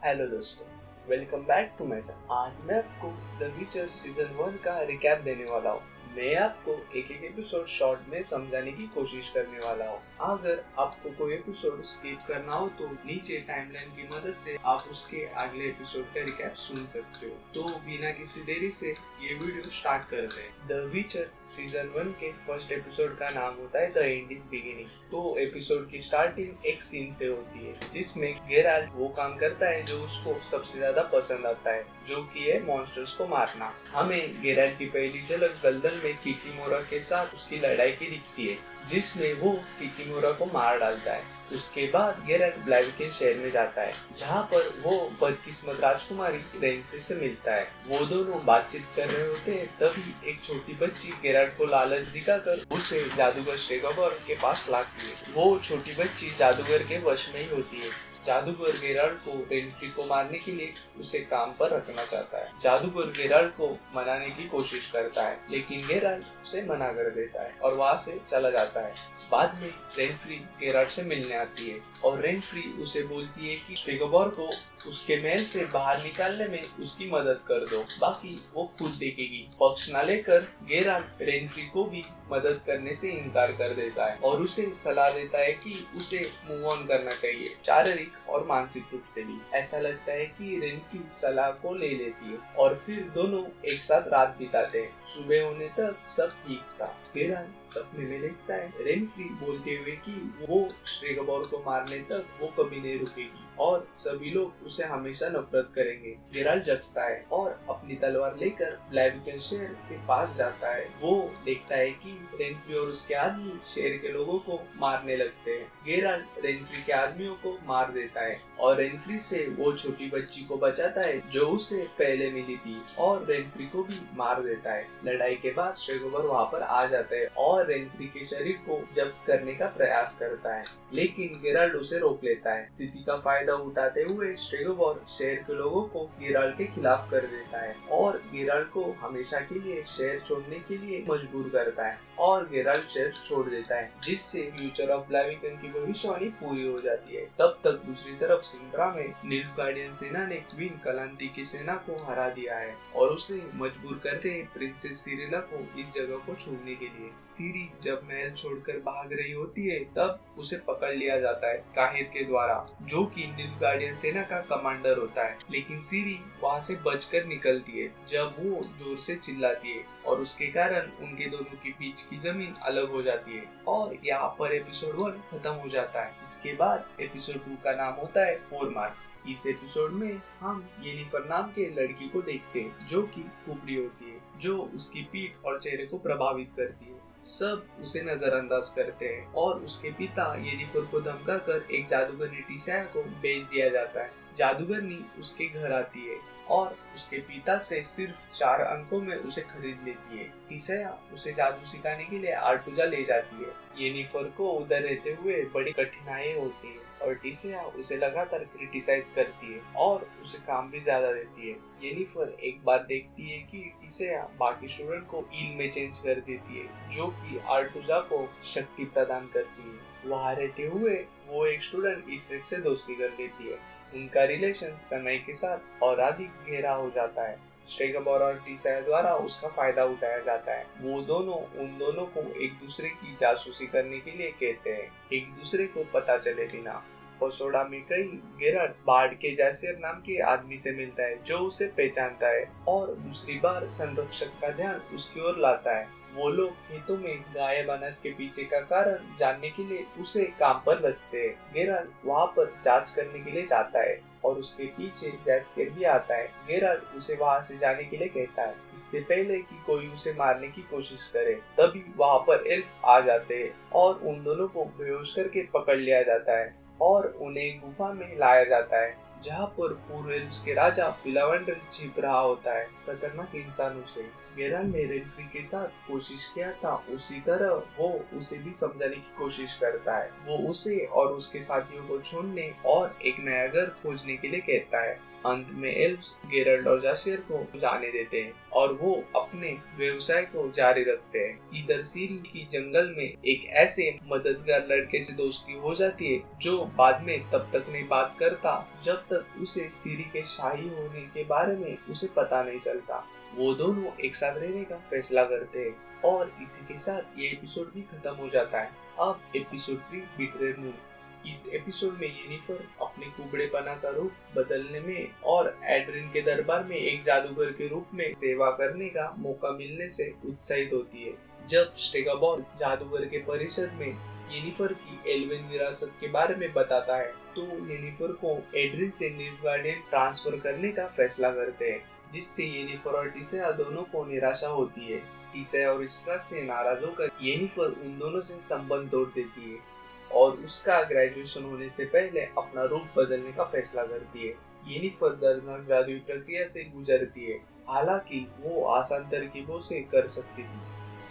Hello दोस्तों, welcome back to my channel. आज मैं आपको द विचर सीजन 1 का रिकैप देने वाला हूँ। मैं आपको एक एक एपिसोड शॉर्ट में समझाने की कोशिश करने वाला हूँ। अगर आपको कोई एपिसोड स्किप करना हो तो नीचे टाइमलाइन की मदद से आप उसके अगले एपिसोड का रिकैप सुन सकते हो। तो बिना किसी देरी से ये वीडियो स्टार्ट करते हैं। द विचर सीजन 1 के फर्स्ट एपिसोड का नाम होता है द एंड इज बिगिनिंग। तो एपिसोड की स्टार्टिंग एक सीन से होती है जिसमें गेराल्ट वो काम करता है जो उसको सबसे ज्यादा पसंद आता है, जो कि है मॉन्स्टर्स को मारना। हमें गेराल्ट की पहली झलक दलदल में किकीमोरा के साथ उसकी लड़ाई की दिखती है, जिसमें वो किकीमोरा को मार डालता है। उसके बाद गेराल्ट ब्लैविकेन शहर में जाता है, जहाँ पर वो बदकिस्मत राजकुमारी रेनफ्री से मिलता है। वो दोनों बातचीत कर रहे होते हैं, तभी एक छोटी बच्ची गेराल्ट को लालच दिखाकर उसे जादूगर स्टेगोबर के पास लाती है। वो छोटी बच्ची जादूगर के वश में ही होती है। जादूगर गेराल्ट को रेनफ्री को मारने के लिए उसे काम पर रखना चाहता है। जादूगर गेराल्ट को मनाने की कोशिश करता है, लेकिन गेराल्ट उसे मना कर देता है और वहाँ से चला जाता है। बाद में रेनफ्री गेराल्ट से मिलने आती है और रेनफ्री उसे बोलती है कि स्टेगोबर को उसके महल से बाहर निकालने में उसकी मदद कर दो, बाकी वो खुद देखेगी। पक्ष न लेकर गेराल्ट रेनफ्री को भी मदद करने से इनकार कर देता है और उसे सलाह देता है कि उसे मूव ऑन करना चाहिए, शारीरिक और मानसिक रूप से भी। ऐसा लगता है कि रेनफ्री सलाह को ले लेती है और फिर दोनों एक साथ रात बिताते हैं। सुबह होने तक सब ठीक था। गेराल्ट सपने में देखता है रेनफ्री बोलते हुए कि वो स्टेगोबर को मारने तक वो कभी नहीं रुकेगी और सभी लोग उसे हमेशा नफरत करेंगे। गेराल्ट जगता है और अपनी तलवार लेकर ब्लैविकेन शहर के पास जाता है। वो देखता है कि रेनफ्री और उसके आदमी शहर के लोगों को मारने लगते हैं। गेराल्ट रेनफ्री के आदमियों को मार देता है और रेनफ्री से वो छोटी बच्ची को बचाता है जो उसे पहले मिली थी, और रेनफ्री को भी मार देता है। लड़ाई के बाद स्टेगोबर वहाँ पर आ जाता है और रेनफ्री के शरीर को जब्त करने का प्रयास करता है, लेकिन गेराल्ट उसे रोक लेता है। स्थिति का फायदा उठाते हुए स्टेगोबर शहर के लोगों को गेराल्ट के खिलाफ कर देता है और गेराल्ट को हमेशा के लिए शहर छोड़ने के लिए मजबूर करता है और गेराल्ट शहर छोड़ देता है, जिससे फ्यूचर ऑफ ब्लैविकेन की भविष्यवाणी पूरी हो जाती है। तब तक दूसरी तरफ सिंड्रा में निल्फगार्डियन सेना ने क्वीन कलांती की सेना को हरा दिया है और उसे मजबूर करते हैं प्रिंसेस सिरिला को इस जगह को छोड़ने के लिए। सिरी जब महल छोड़कर भाग रही होती है तब उसे पकड़ लिया जाता है काहिर के द्वारा, जो कि निल्फगार्डियन सेना का कमांडर होता है। लेकिन सिरी वहाँ से बचकर निकलती है जब वो जोर से चिल्लाती है और उसके कारण उनके दोनों के बीच की जमीन अलग हो जाती है और यहाँ पर एपिसोड 1 खत्म हो जाता है। इसके बाद एपिसोड 2 का नाम होता है 4 मार्क्स। इस एपिसोड में हम येनिफर नाम के लड़की को देखते हैं, जो कि कुबड़ी होती है, जो उसकी पीठ और चेहरे को प्रभावित करती है। सब उसे नजरअंदाज करते हैं और उसके पिता येनिफर को धमकाकर एक जादूगरनी टिसाया को बेच दिया जाता है। जादूगरनी उसके घर आती है और उसके पिता से सिर्फ 4 अंकों में उसे खरीद लेती है। टिसाया उसे जादू सिखाने के लिए आर्टुजा ले जाती है। येनिफर को उधर रहते हुए बड़ी कठिनाई होती है और टिसाया उसे लगातार क्रिटिसाइज करती है और उसे काम भी ज्यादा देती है। येनिफर एक बार देखती है कि टिसाया बाकी स्टूडेंट को ईल में चेंज कर देती है, जो कि आर्टुजा को शक्ति प्रदान करती है। वहाँ रहते हुए वो एक स्टूडेंट इसरेक से दोस्ती कर लेती है। उनका रिलेशन समय के साथ और अधिक गहरा हो जाता है। स्टेगोबर और टिसाया द्वारा उसका फायदा उठाया जाता है। वो दोनों उन दोनों को एक दूसरे की जासूसी करने के लिए कहते हैं, एक दूसरे को पता चले बिना। पोसोडा में कई गेराल्ट बार्ड के जैसियर नाम के आदमी से मिलता है, जो उसे पहचानता है और दूसरी बार संरक्षक का ध्यान उसकी ओर लाता है। वो लोग खेतों में गायब अनाज के पीछे का कारण जानने के लिए उसे काम पर रखते हैं। गेराल्ट वहाँ पर जांच करने के लिए जाता है और उसके पीछे जैस्केर भी आता है। गेराल्ट उसे वहाँ से जाने के लिए कहता है, इससे पहले कि कोई उसे मारने की कोशिश करे। तभी वहाँ पर एल्फ आ जाते हैं और उन दोनों को बेहोश करके पकड़ लिया जाता है और उन्हें गुफा में लाया जाता है, जहाँ पर पूर्व एल्फ्स के राजा फिलावेंडर छिप रहा होता है खतरनाक इंसानों से। गेराल्ट ने रेनफ्री के साथ कोशिश किया था, उसी तरह वो उसे भी समझाने की कोशिश करता है। वो उसे और उसके साथियों को छोड़ने और एक नया घर खोजने के लिए कहता है। अंत में एल्फ्स गेराल्ट और जासियर को जाने देते हैं और वो अपने व्यवसाय को जारी रखते हैं। इधर सिरी की जंगल में एक ऐसे मददगार लड़के से दोस्ती हो जाती है जो बाद में तब तक नहीं बात करता जब तक उसे सिरी के शाही होने के बारे में उसे पता नहीं चलता। वो दोनों एक साथ रहने का फैसला करते हैं और इसी के साथ ये एपिसोड भी खत्म हो जाता है। अब एपिसोड 3 बिट्रेयर मून। इस एपिसोड में येनिफर अपने कुबड़ेपना का रूप बदलने में और एड्रिन के दरबार में एक जादूगर के रूप में सेवा करने का मौका मिलने से उत्साहित होती है। जब स्टेगोबॉल जादूगर के परिषद में येनिफर की एल्वेन विरासत के बारे में बताता है तो येनिफर को एड्रिन से निल्फगार्डियन ट्रांसफर करने का फैसला करते हैं, जिससे येनिफर और टिसैया दोनों को निराशा होती है। टिसैया और इस्ट्राड से नाराज होकर येनिफर उन दोनों से संबंध तोड़ देती है और उसका ग्रेजुएशन होने से पहले अपना रूप बदलने का फैसला करती है। येनिफर दर्दनाक जादुई प्रक्रिया से गुजरती है, हालांकि वो आसान तरकीबों से कर सकती थी।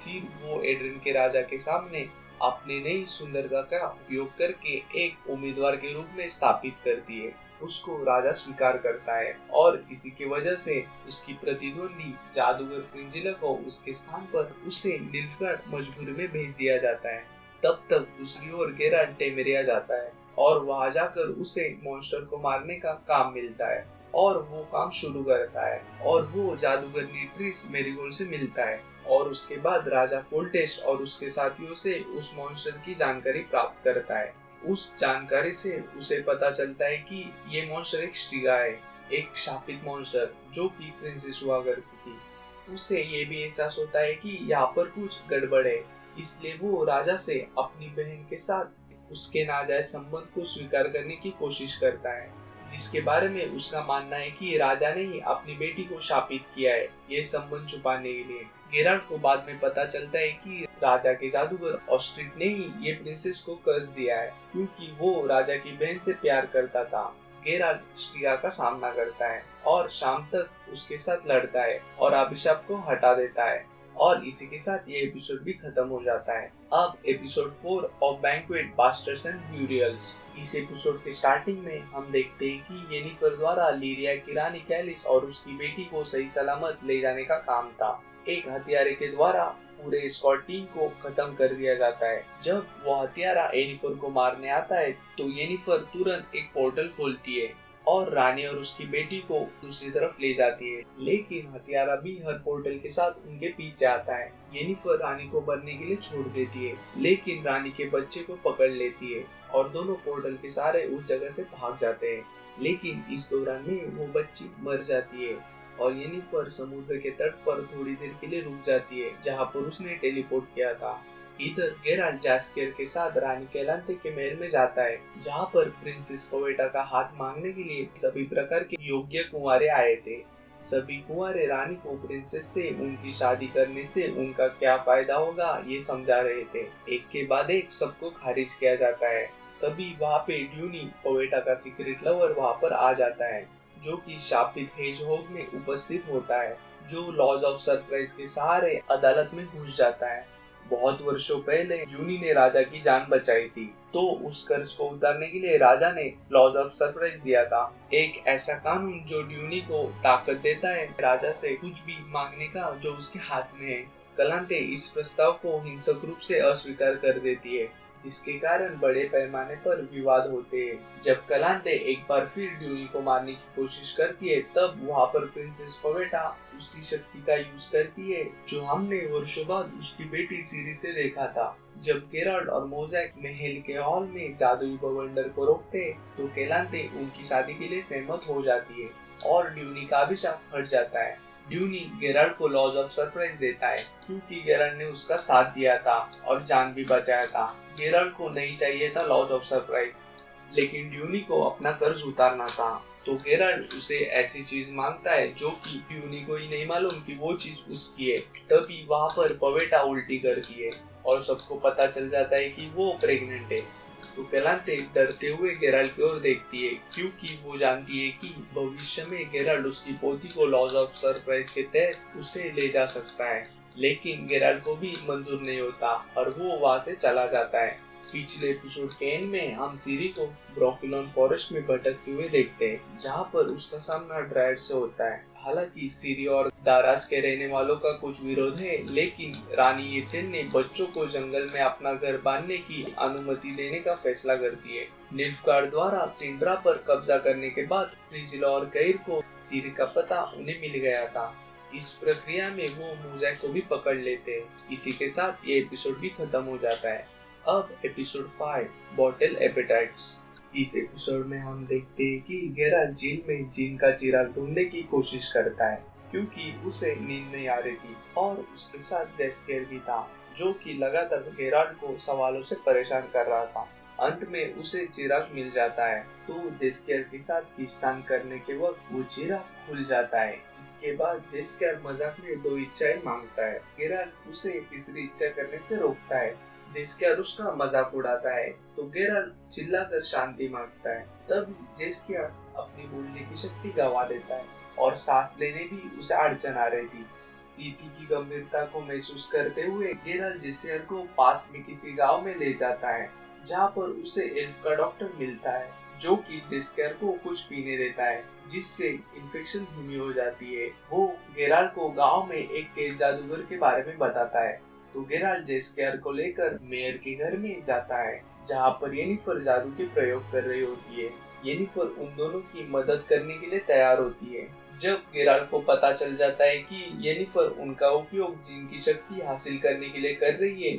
फिर वो एड्रिन के राजा के सामने अपनी नई सुंदरता का उपयोग करके एक उम्मीदवार के रूप में स्थापित करती है। उसको राजा स्वीकार करता है और इसी की वजह से उसकी प्रतिद्वंदी जादूगर फ्रिंजिला को उसके स्थान पर उसे निल्फगार्ड मजबूरी में भेज दिया जाता है। तब तक दूसरी ओर गेराल्ट टेमेरिया जाता है और वहां जाकर उसे मॉन्स्टर को मारने का काम मिलता है और वो काम शुरू करता है और वो जादूगर नीट्रिस मेरीगोल्ड से मिलता है और उसके बाद राजा फोल्टेस्ट और उसके साथियों से उस मॉन्स्टर की जानकारी प्राप्त करता है। उस जानकारी से उसे पता चलता है कि ये मॉन्स्टर एक स्ट्रिगा है, एक शापित मॉन्स्टर जो कि प्रिंसेस हुआ करती थी। उसे ये भी एहसास होता है कि यहाँ पर कुछ गड़बड़ है, इसलिए वो राजा से अपनी बहन के साथ उसके नाजायज संबंध को स्वीकार करने की कोशिश करता है, जिसके बारे में उसका मानना है कि राजा ने ही अपनी बेटी को शापित किया है ये संबंध छुपाने के लिए। गेराल्ट को बाद में पता चलता है कि राजा के जादूगर ऑस्ट्रिक ने ही ये प्रिंसेस को कर्ज दिया है क्योंकि वो राजा की बहन से प्यार करता था। गेराल्ट स्ट्रिगा का सामना करता है और शाम तक उसके साथ लड़ता है और अभिशाप को हटा देता है और इसी के साथ ये एपिसोड भी खत्म हो जाता है। अब episode 4 of banquet bastards and burials. इस एपिसोड के स्टार्टिंग में हम देखते हैं कि येनिफर द्वारा लीरिया की रानी कैलिस और उसकी बेटी को सही सलामत ले जाने का काम था। एक हत्यारे के द्वारा पूरे स्क्वाड टीम को खत्म कर दिया जाता है। जब वो हत्यारा येनिफर को मारने आता है तो येनिफर तुरंत एक पोर्टल खोलती है और रानी और उसकी बेटी को दूसरी तरफ ले जाती है, लेकिन हत्यारा भी हर पोर्टल के साथ उनके पीछे आता है। येनिफर रानी को मरने के लिए छोड़ देती है, लेकिन रानी के बच्चे को पकड़ लेती है और दोनों पोर्टल के सहारे उस जगह से भाग जाते हैं। लेकिन इस दौरान में वो बच्ची मर जाती है और येनिफर समुद्र के तट पर थोड़ी देर के लिए रुक जाती है जहाँ पर उसने टेलीपोर्ट किया था। इधर गेराल्ट जास्कियर के साथ रानी केलांते के महल में जाता है जहाँ पर प्रिंसेस पवेटा का हाथ मांगने के लिए सभी प्रकार के योग्य कुंवारे आए थे। सभी कुंवारे रानी को प्रिंसेस से उनकी शादी करने से उनका क्या फायदा होगा ये समझा रहे थे। एक के बाद एक सबको खारिज किया जाता है। तभी वहाँ पे ड्यूनी पवेटा का सीक्रेट लवर वहाँ पर आ जाता है जो कि शापित हेजहोग में उपस्थित होता है, जो लॉज ऑफ सरप्राइज के सहारे अदालत में घुस जाता है। बहुत वर्षों पहले ड्यूनी ने राजा की जान बचाई थी, तो उस कर्ज को उतारने के लिए राजा ने लॉज ऑफ सरप्राइज दिया था, एक ऐसा कानून जो ड्यूनी को ताकत देता है राजा से कुछ भी मांगने का जो उसके हाथ में है। कलांते इस प्रस्ताव को हिंसक रूप से अस्वीकार कर देती है, जिसके कारण बड़े पैमाने पर विवाद होते हैं। जब कलांते एक बार फिर ड्यूनी को मारने की कोशिश करती है तब वहाँ पर प्रिंसेस पवेटा उसी शक्ति का यूज करती है जो हमने वर्षों बाद उसकी बेटी सिरी से देखा था। जब गेराल्ट और मोज़ैक महल के हॉल में जादुई बवंडर को रोकते तो केलांते उनकी शादी के लिए सहमत हो जाती है और ड्यूनी का अभिशाप हट जाता है। ड्यूनी गेराल्ट को लॉज ऑफ सरप्राइज देता है क्योंकि गेराल्ट ने उसका साथ दिया था और जान भी बचाया था। गेराल्ट को नहीं चाहिए था लॉज ऑफ सरप्राइज, लेकिन ड्यूनी को अपना कर्ज उतारना था, तो गेराल्ट उसे ऐसी चीज मांगता है जो कि ड्यूनी को ही नहीं मालूम कि वो चीज उसकी है। तभी वहाँ पर पवेटा उल्टी करती है और सबको पता चल जाता है कि वो प्रेग्नेंट है। तो केलांते डरते हुए गेराल्ट की ओर देखती है क्योंकि वो जानती है कि भविष्य में गेराल्ट उसकी पोती को लॉज ऑफ सरप्राइज के तहत उसे ले जा सकता है, लेकिन गेराल्ट को भी मंजूर नहीं होता और वो वहाँ से चला जाता है। पिछले एपिसोड के एंड में हम सिरी को ब्रोकिलॉन फॉरेस्ट में भटकते हुए देखते हैं जहाँ पर उसका सामना ड्राइड से होता है। हालांकि सीरी और दाराज के रहने वालों का कुछ विरोध है, लेकिन रानी येथेन ने बच्चों को जंगल में अपना घर बांधने की अनुमति देने का फैसला करती है। निल्फगार्ड द्वारा सिंड्रा पर कब्जा करने के बाद फ्रीजिला और गैर को सीरी का पता उन्हें मिल गया था। इस प्रक्रिया में वो मोज़ैक को भी पकड़ लेते हैं। इसी के साथ ये एपिसोड भी खत्म हो जाता है। अब एपिसोड 5 बॉटल एपेटाइट्स। इस एपिसोड में हम देखते हैं कि गेराल्ट जेल में जिन का चिराग ढूंढने की कोशिश करता है, क्योंकि उसे नींद नहीं आ रही थी और उसके साथ जेस्केर भी था, जो कि लगातार गेराल्ट को सवालों से परेशान कर रहा था। अंत में उसे चिराग मिल जाता है, तो जेस्केर के साथ खींचतान करने के वक्त वो चिराग खुल जाता है। इसके बाद जेस्केर मजाक में 2 इच्छाएं मांगता है। गेराल्ट उसे तीसरी इच्छा करने से रोकता है। जेस्केर उसका मजाक उड़ाता है, तो गेराल्ट चिल्लाकर शांति मांगता है। तब जेस्केर अपनी बोलने की शक्ति गंवा देता है और सांस लेने भी उसे अड़चन आ रही थी। स्थिति की गंभीरता को महसूस करते हुए गेराल्ट जेस्केर को पास में किसी गांव में ले जाता है, जहां पर उसे एल्फ का डॉक्टर मिलता है, जो कि जेस्केर को कुछ पीने देता है, जिससे इन्फेक्शन धीमी हो जाती है। वो गेराल्ट को गांव में एक तेज जादूगर के बारे में बताता है, तो गेराल्ट जेस्केर को लेकर मेयर के घर में जाता है, जहां पर येनिफर जादू के प्रयोग कर रही होती है। येनिफर उन दोनों की मदद करने के लिए तैयार होती है। जब गेराल्ट को पता चल जाता है कि येनिफर उनका उपयोग जिन की शक्ति हासिल करने के लिए कर रही है,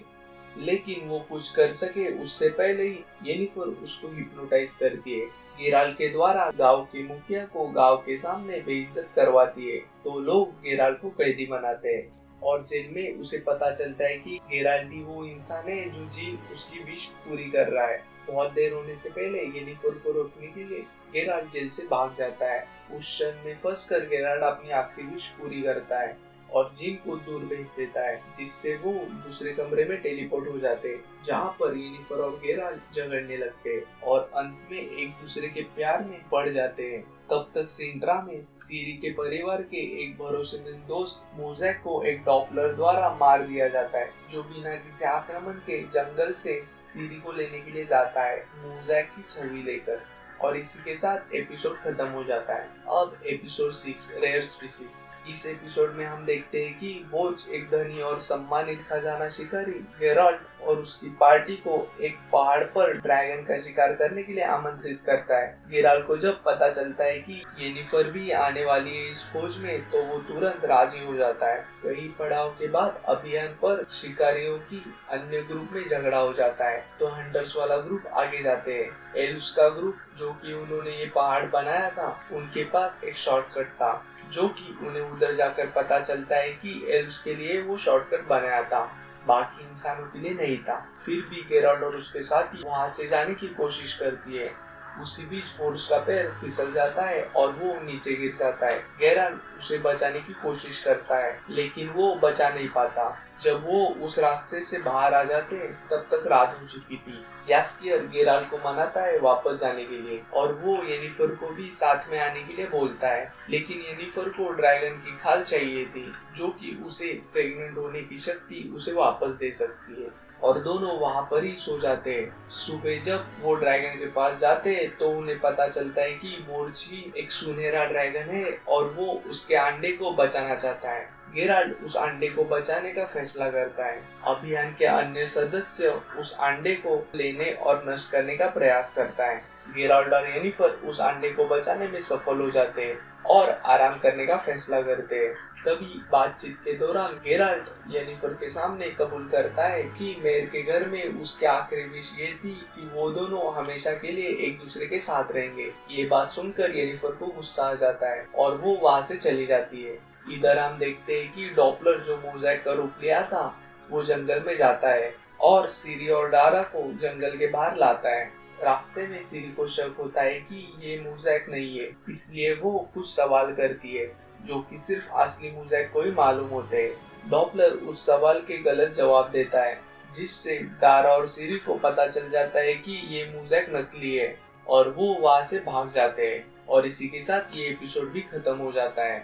लेकिन वो कुछ कर सके उससे पहले ही येनिफर उसको हिप्नोटाइज करती है। गेराल्ट के द्वारा गांव के मुखिया को गांव के सामने बेइज्जत करवाती है, तो लोग गेराल्ट को कैदी बनाते हैं और जेल में उसे पता चलता है कि गेराल्ट ही वो इंसान है जो जीन उसकी विश पूरी कर रहा है। बहुत देर होने से पहले येनिफर को रोकने के लिए गेराल्ट जेल से भाग जाता है। उस क्षण में फंसकर गेराल्ट अपनी आखिरी विश पूरी करता है और जीन को दूर भेज देता है, जिससे वो दूसरे कमरे में टेलीपोर्ट हो जाते हैं, जहाँ पर येनिफर और गेराल्ट झगड़ने लगते हैं और अंत में एक दूसरे के प्यार में पड़ जाते हैं। तब तक सिंड्रा में सीरी के परिवार के एक भरोसेमंद दोस्त मोज़ैक को एक डॉपलर द्वारा मार दिया जाता है, जो बिना किसी आक्रमण के जंगल से सीरी को लेने के लिए जाता है, मोज़ैक की छवि लेकर। और इसी के साथ एपिसोड खत्म हो जाता है। अब एपिसोड 6 रेयर स्पीसीज। इस एपिसोड में हम देखते हैं कि बोज एक धनी और सम्मानित खजाना शिकारी गेराल्ट और उसकी पार्टी को एक पहाड़ पर ड्रैगन का शिकार करने के लिए आमंत्रित करता है। गेराल्ट को जब पता चलता है कि येनिफर भी आने वाली है इस खोज में, तो वो तुरंत राजी हो जाता है। कई पड़ाव के बाद अभियान पर शिकारियों की अन्य ग्रुप में झगड़ा हो जाता है, तो हंटर्स वाला ग्रुप आगे जाते हैं। एल्व्स का ग्रुप, जो कि उन्होंने ये पहाड़ बनाया था, उनके पास एक शॉर्टकट था, जो कि उन्हें उधर जाकर पता चलता है कि एल्व्स के लिए वो शॉर्टकट बनाया था, बाकी इंसानों के लिए नहीं था। फिर भी गेराल्ट और उसके साथी वहां से जाने की कोशिश करती है। उसी बीच बोर्स का पैर फिसल जाता है और वो नीचे गिर जाता है। गेराल्ट उसे बचाने की कोशिश करता है, लेकिन वो बचा नहीं पाता। जब वो उस रास्ते से बाहर आ जाते हैं, तब तक रात हो चुकी थी। यास्कियर गेराल्ट को मनाता है वापस जाने के लिए और वो येनिफर को भी साथ में आने के लिए बोलता है, लेकिन येनिफर को ड्रैगन की खाल चाहिए थी, जो कि उसे प्रेग्नेंट होने की शक्ति उसे वापस दे सकती है, और दोनों वहाँ पर ही सो जाते हैं। सुबह जब वो ड्रैगन के पास जाते हैं, तो उन्हें पता चलता है कि बोर्च ही एक सुनहरा ड्रैगन है और वो उसके अंडे को बचाना चाहता है। गेराल्ट उस अंडे को बचाने का फैसला करता है। अभियान के अन्य सदस्य उस अंडे को लेने और नष्ट करने का प्रयास करता है। गेराल्ट और येनिफर उस अंडे को बचाने में सफल हो जाते हैं और आराम करने का फैसला करते हैं। तभी बातचीत के दौरान गेराल्ट येनिफर के सामने कबूल करता है कि मेयर के घर में उसके आखिरी विश ये थी कि वो दोनों हमेशा के लिए एक दूसरे के साथ रहेंगे। ये बात सुनकर येनिफर को गुस्सा आ जाता है और वो वहाँ से चली जाती है। इधर हम देखते हैं कि डॉपलर, जो मोज़ैक का रूप लिया था, वो जंगल में जाता है और सीरी और डारा को जंगल के बाहर लाता है। रास्ते में सीरी को शक होता है कि ये मोज़ैक नहीं है, इसलिए वो कुछ सवाल करती है, जो कि सिर्फ असली मोज़ैक को ही मालूम होते हैं। डॉपलर उस सवाल के गलत जवाब देता है, जिससे डारा और सीरी को पता चल जाता है कि ये मोज़ैक नकली है और वो वहाँ से भाग जाते हैं। और इसी के साथ ये एपिसोड भी खत्म हो जाता है।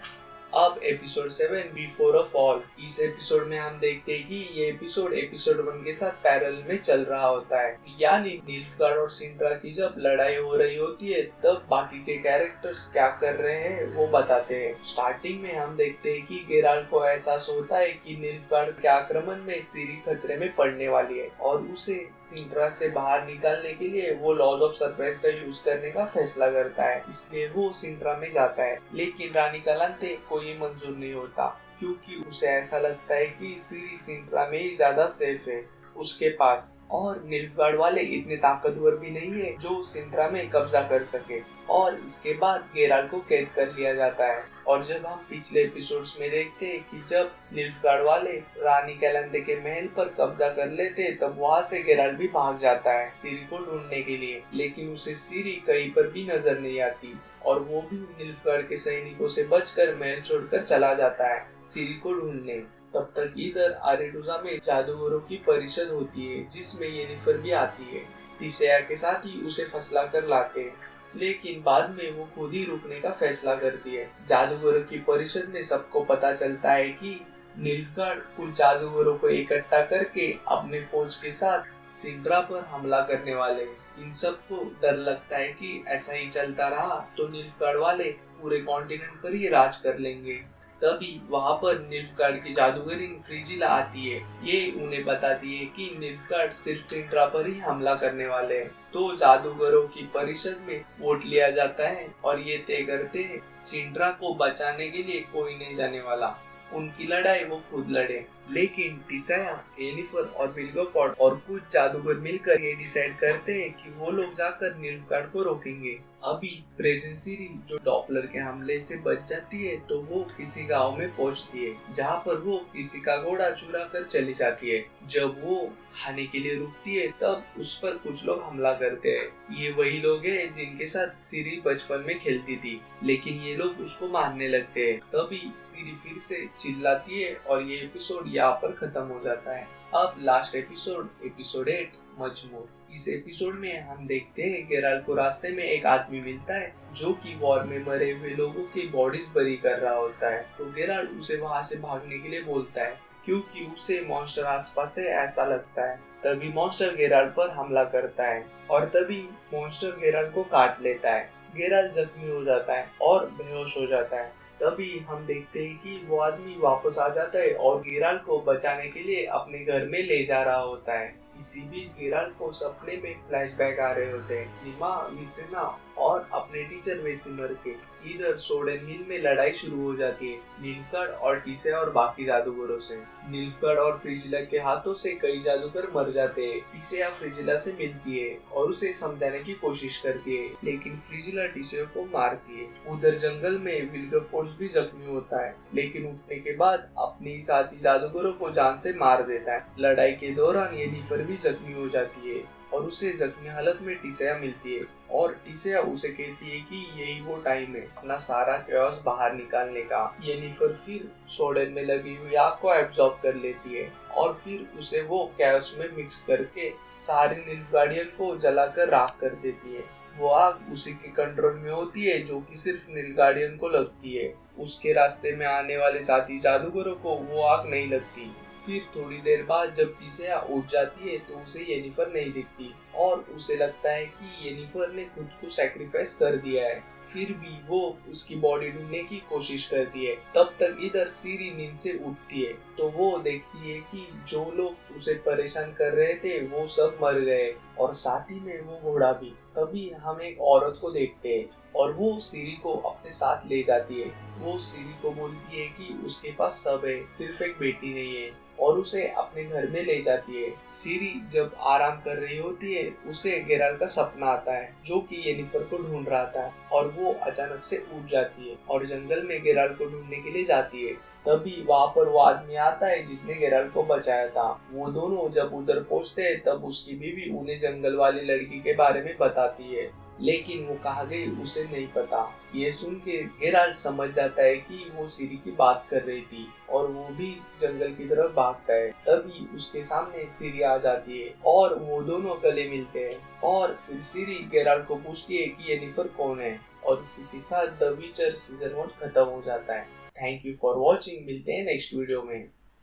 अब एपिसोड 7 बिफोर अ फॉल। इस एपिसोड में हम देखते हैं कि ये एपिसोड एपिसोड 1 के साथ पैरेलल में चल रहा होता है, यानी निल्फगार्ड और सिंड्रा की जब लड़ाई हो रही होती है तब बाकी के कैरेक्टर्स क्या कर रहे हैं वो बताते हैं। स्टार्टिंग में हम देखते हैं कि गेराल्ट को एहसास होता है कि निल्फगार्ड के आक्रमण में सीरी खतरे में पड़ने वाली है और उसे सिंड्रा से बाहर निकालने के लिए वो लॉज ऑफ सरप्राइज का यूज करने का फैसला करता है। इसलिए वो सिंड्रा में जाता है, लेकिन रानी कलांते को ये मंजूर नहीं होता क्योंकि उसे ऐसा लगता है कि सीरी सिंड्रा में ही ज्यादा सेफ है उसके पास, और निल्फगार्ड वाले इतने ताकतवर भी नहीं है जो सिंड्रा में कब्जा कर सके। और इसके बाद गेराल्ट को कैद कर लिया जाता है। और जब हम पिछले एपिसोड्स में देखते हैं कि जब निल्फगार्ड वाले रानी कैलांते के महल पर कब्जा कर लेते तब वहाँ से गेराल्ट भी भाग जाता है सीरी को ढूंढने के लिए, लेकिन उसे सीरी कहीं पर भी नजर नहीं आती और वो भी निल्फगार्ड के सैनिकों से बचकर महल छोड़कर चला जाता है सीरी को ढूंढने। तब तक इधर आरेडुजा में जादूगरों की परिषद होती है जिसमें येनिफर भी आती है। टिसेया के साथ ही उसे फसला कर लाते हैं, लेकिन बाद में वो खुद ही रुकने का फैसला करती है। जादूगरों की परिषद में सबको पता चलता है कि निल्फगार्ड कुछ जादूगरों को इकट्ठा करके अपने फौज के साथ सिंड्रा पर हमला करने वाले हैं। इन सबको डर लगता है कि ऐसा ही चलता रहा तो निल्फगार्ड वाले पूरे कॉन्टिनेंट पर ही राज कर लेंगे। तभी वहाँ पर निल्फगार्ड की जादूगरिन फ्रिजिला आती है। ये उन्हें बताती है कि निल्फगार्ड सिर्फ सिंड्रा पर ही हमला करने वाले हैं। तो जादूगरों की परिषद में वोट लिया जाता है और ये तय करते हैं सिंड्रा को बचाने के लिए कोई नहीं जाने वाला, उनकी लड़ाई वो खुद लड़े। लेकिन टिसेया, येनिफर और विल्गेफोर्ड और कुछ जादूगर मिलकर ये डिसाइड करते हैं कि वो लोग जाकर निल्फगार्ड को रोकेंगे। अभी प्रेजेंट सीरी जो डॉपलर के हमले से बच जाती है तो वो किसी गांव में पहुंचती है जहां पर वो किसी का घोड़ा चुरा कर चली जाती है। जब वो खाने के लिए रुकती है तब उस पर कुछ लोग हमला करते हैं। ये वही लोग हैं जिनके साथ सीरी बचपन में खेलती थी, लेकिन ये लोग उसको मारने लगते हैं। तभी सीरी फिर से चिल्लाती है और ये एपिसोड यहाँ पर खत्म हो जाता है। अब लास्ट एपिसोड 8 मजमूर। इस एपिसोड में हम देखते हैं गेराल्ट को रास्ते में एक आदमी मिलता है जो कि वॉर में मरे हुए लोगों की बॉडीज बरी कर रहा होता है। तो गेराल्ट उसे वहां से भागने के लिए बोलता है क्योंकि उसे मॉन्स्टर आसपास है ऐसा लगता है। तभी मॉन्स्टर गेराल्ट पर हमला करता है और तभी मॉन्स्टर गेराल्ट को काट लेता है। गेराल्ट जख्मी हो जाता है और बेहोश हो जाता है। तभी हम देखते हैं कि वो आदमी वापस आ जाता है और गेराल्ट को बचाने के लिए अपने घर में ले जा रहा होता है। इसी बीच गेराल्ट को सपने में फ्लैशबैक आ रहे होते हैं। निमा, मिसेना और अपने टीचर वेसिमर के। इधर सोडेन हिल में लड़ाई शुरू हो जाती है निल्फगार्ड और टिसेया और बाकी जादूगरों से। निल्फगार्ड और फ्रिजिला के हाथों से कई जादूगर मर जाते हैं। टिसेया फ्रिजिला से मिलती है और उसे समझाने की कोशिश करती है, लेकिन फ्रिजिला टिसेया को मारती है। उधर जंगल में विल्गेफोर्ड भी जख्मी होता है, लेकिन उठने के बाद अपने साथी जादूगरों को जान से मार देता है। लड़ाई के दौरान येनिफर भी जख्मी हो जाती है और उसे जख्मी हालत में टिसेया मिलती है और टिसेया उसे कहती है कि यही वो टाइम है अपना सारा कैओस बाहर निकालने का। येनिफर फिर सोडेन में लगी हुई आग को एब्जॉर्ब कर लेती है और फिर उसे वो कैओस में मिक्स करके सारे निल्फगार्डियन को जलाकर राख कर देती है। वो आग उसी के कंट्रोल में होती है जो कि सिर्फ निल्फगार्डियन को लगती है। उसके रास्ते में आने वाले साथी जादूगरों को वो आग नहीं लगती। फिर थोड़ी देर बाद जब टिसेया उठ जाती है तो उसे येनिफर नहीं दिखती और उसे लगता है कि येनिफर ने खुद को सैक्रिफाइस कर दिया है। फिर भी वो उसकी बॉडी ढूंढने की कोशिश करती है। तब तक इधर सीरी नींद से उठती है तो वो देखती है कि जो लोग उसे परेशान कर रहे थे वो सब मर गए और साथ ही में वो घोड़ा भी। तभी हम एक औरत को देखते हैं और वो सीरी को अपने साथ ले जाती है। वो सीरी को बोलती है कि उसके पास सब है, सिर्फ एक बेटी नहीं है, और उसे अपने घर में ले जाती है। सीरी जब आराम कर रही होती है उसे गेराल्ट का सपना आता है जो कि येनिफर को ढूंढ रहा था और वो अचानक से उठ जाती है और जंगल में गेराल्ट को ढूंढने के लिए जाती है। तभी वहाँ पर वो आदमी आता है जिसने गेराल्ट को बचाया था। वो दोनों जब उधर पहुँचते हैं तब उसकी बीवी उन्हें जंगल वाली लड़की के बारे में बताती है, लेकिन वो कहाँ गई उसे नहीं पता। ये सुन के गेराल्ट समझ जाता है कि वो सीरी की बात कर रही थी और वो भी जंगल की तरफ भागता है। तभी उसके सामने सीरी आ जाती है और वो दोनों गले मिलते हैं और फिर सीरी गेराल्ट को पूछती है कि येनिफर कौन है। और इसी के साथ द विचर सीजन 1 खत्म हो जाता है। थैंक यू फॉर वॉचिंग, मिलते हैं नेक्स्ट वीडियो में।